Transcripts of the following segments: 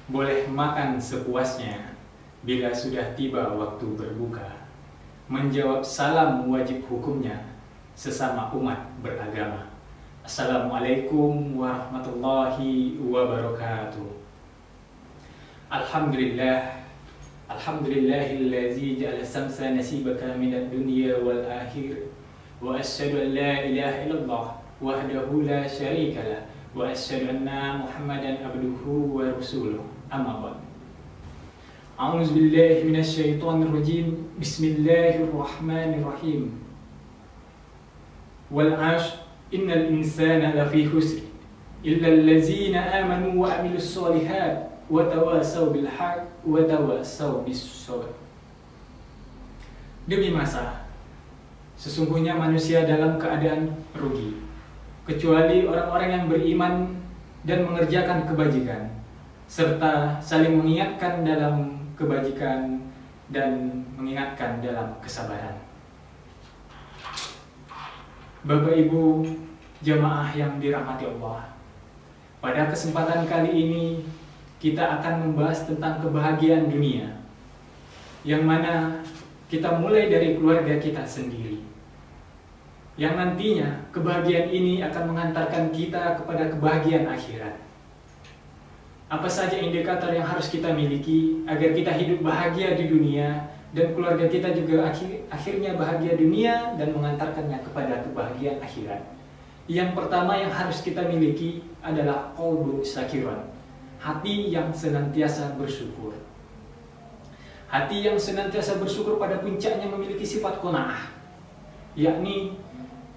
Boleh makan sepuasnya bila sudah tiba waktu berbuka. Menjawab salam wajib hukumnya sesama umat beragama. Assalamualaikum warahmatullahi wabarakatuh. Alhamdulillah, alhamdulillahillazi ja'ala samsa nasibaka minad dunya wal akhir. Wa asyhadu an la ilaha illallah wahdahu la syarika lah. Wa asyhadu anna Muhammadan abduhu wa rasuluh. Amma ba'd. A'udzu billahi minasy syaithanir rajim. Bismillahirrahmanirrahim. Wal 'ashr innal insana lafi khusr illa allazina amanu wa 'amilus shalihat wa tawasaw bil haqq wa tawasaw bis sabr. Demi masa, sesungguhnya manusia dalam keadaan rugi, kecuali orang-orang yang beriman dan mengerjakan kebajikan, serta saling mengingatkan dalam kebajikan dan mengingatkan dalam kesabaran. Bapak Ibu jamaah yang dirahmati Allah, pada kesempatan kali ini kita akan membahas tentang kebahagiaan dunia, yang mana kita mulai dari keluarga kita sendiri, yang nantinya kebahagiaan ini akan mengantarkan kita kepada kebahagiaan akhirat. Apa saja indikator yang harus kita miliki agar kita hidup bahagia di dunia dan keluarga kita juga akhirnya bahagia dunia dan mengantarkannya kepada kebahagiaan akhirat. Yang pertama yang harus kita miliki adalah qalbun syakirun, hati yang senantiasa bersyukur. Hati yang senantiasa bersyukur pada puncaknya memiliki sifat qanaah, yakni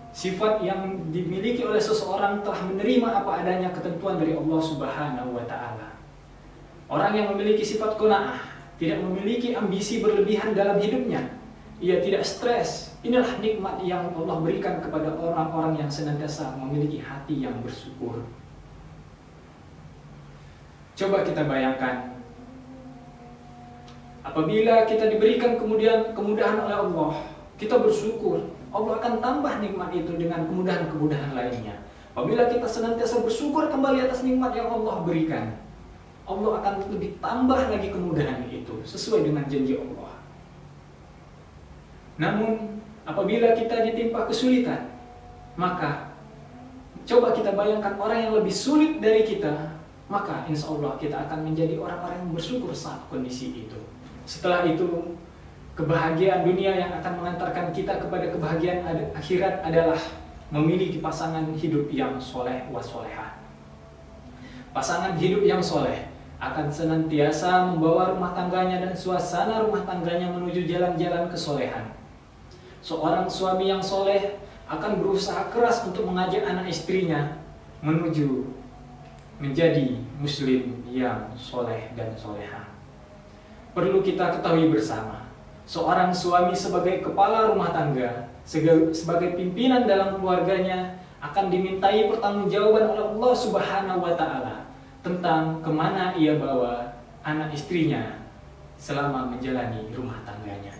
sifat yang dimiliki oleh seseorang telah menerima apa adanya ketentuan dari Allah Subhanahu wa Ta'ala. Orang yang memiliki sifat qanaah tidak memiliki ambisi berlebihan dalam hidupnya. Ia tidak stres. Inilah nikmat yang Allah berikan kepada orang-orang yang senantiasa memiliki hati yang bersyukur. Coba kita bayangkan, apabila kita diberikan kemudahan oleh Allah, kita bersyukur, Allah akan tambah nikmat itu dengan kemudahan-kemudahan lainnya. Apabila kita senantiasa bersyukur kembali atas nikmat yang Allah berikan, Allah akan lebih tambah lagi kemudahan itu sesuai dengan janji Allah. Namun apabila kita ditimpa kesulitan, maka coba kita bayangkan orang yang lebih sulit dari kita, maka insya Allah kita akan menjadi orang-orang yang bersyukur saat kondisi itu. Setelah itu, kebahagiaan dunia yang akan mengantarkan kita kepada kebahagiaan akhirat adalah memiliki pasangan hidup yang soleh wa solehah. Pasangan hidup yang soleh akan senantiasa membawa rumah tangganya dan suasana rumah tangganya menuju jalan-jalan kesolehan. Seorang suami yang soleh akan berusaha keras untuk mengajak anak istrinya menuju menjadi muslim yang soleh dan solehah. Perlu kita ketahui bersama, seorang suami sebagai kepala rumah tangga, sebagai pimpinan dalam keluarganya, akan dimintai pertanggungjawaban oleh Allah Subhanahu wa Ta'ala tentang kemana ia bawa anak istrinya selama menjalani rumah tangganya.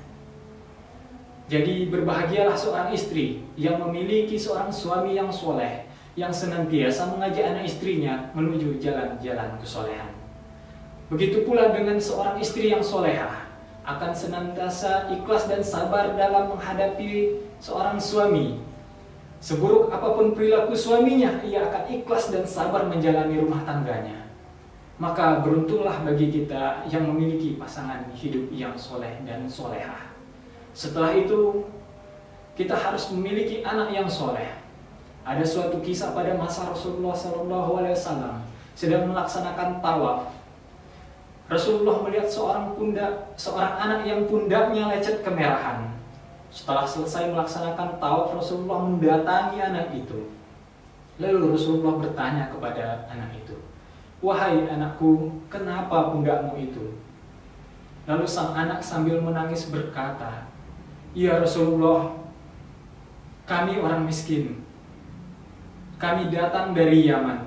Jadi berbahagialah seorang istri yang memiliki seorang suami yang soleh, yang senantiasa mengajak anak istrinya menuju jalan-jalan kesolehan. Begitu pula dengan seorang istri yang solehah, akan senantiasa ikhlas dan sabar dalam menghadapi seorang suami. Seburuk apapun perilaku suaminya, ia akan ikhlas dan sabar menjalani rumah tangganya. Maka beruntunglah bagi kita yang memiliki pasangan hidup yang soleh dan solehah. Setelah itu, kita harus memiliki anak yang soleh. Ada suatu kisah pada masa Rasulullah SAW sedang melaksanakan tawaf. Rasulullah melihat seorang anak yang pundaknya lecet kemerahan. Setelah selesai melaksanakan tawaf, Rasulullah mendatangi anak itu. Lalu Rasulullah bertanya kepada anak itu, "Wahai anakku, kenapa pundakmu itu?" Lalu sang anak sambil menangis berkata, "Ya Rasulullah, kami orang miskin. Kami datang dari Yaman.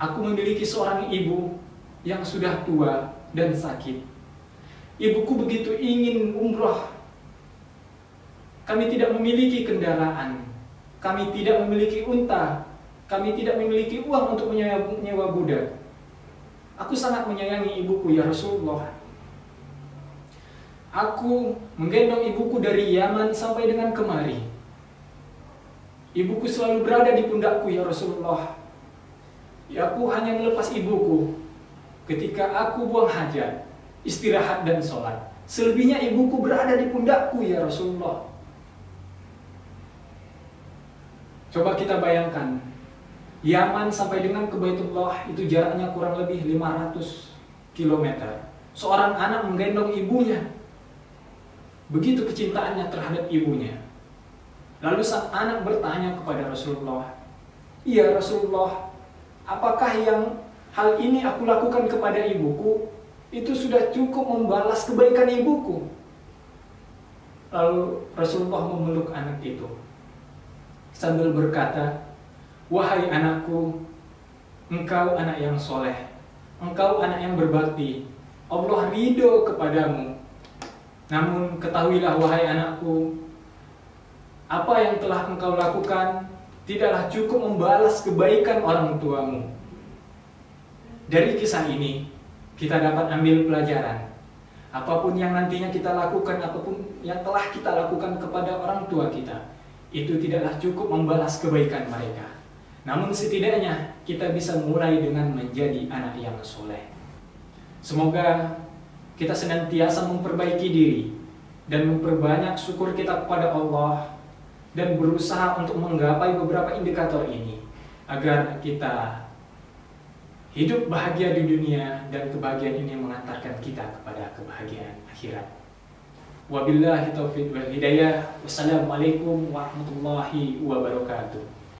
Aku memiliki seorang ibu yang sudah tua dan sakit. Ibuku begitu ingin umroh. Kami tidak memiliki kendaraan. Kami tidak memiliki unta. Kami tidak memiliki uang untuk menyewa budak. Aku sangat menyayangi ibuku ya Rasulullah. Aku menggendong ibuku dari Yaman sampai dengan kemari. Ibuku selalu berada di pundakku ya Rasulullah. Ya, aku hanya melepas ibuku ketika aku buang hajat, istirahat dan sholat. Selebihnya ibuku berada di pundakku ya Rasulullah. Coba kita bayangkan, Yaman sampai dengan ke Baitullah itu jaraknya kurang lebih 500 km. Seorang anak menggendong ibunya. Begitu kecintaannya terhadap ibunya. Lalu sang anak bertanya kepada Rasulullah, "Ya Rasulullah, apakah yang hal ini aku lakukan kepada ibuku itu sudah cukup membalas kebaikan ibuku?" Lalu Rasulullah memeluk anak itu sambil berkata, "Wahai anakku, engkau anak yang soleh, engkau anak yang berbakti, Allah ridho kepadamu. Namun ketahuilah wahai anakku, apa yang telah engkau lakukan tidaklah cukup membalas kebaikan orang tuamu." Dari kisah ini, kita dapat ambil pelajaran. Apapun yang nantinya kita lakukan, apapun yang telah kita lakukan kepada orang tua kita, itu tidaklah cukup membalas kebaikan mereka. Namun setidaknya kita bisa mulai dengan menjadi anak yang soleh. Semoga kita senantiasa memperbaiki diri dan memperbanyak syukur kita kepada Allah dan berusaha untuk menggapai beberapa indikator ini agar kita hidup bahagia di dunia dan kebahagiaan ini mengantarkan kita kepada kebahagiaan akhirat. Wabillahi taufiq wal hidayah. Wassalamualaikum warahmatullahi wabarakatuh.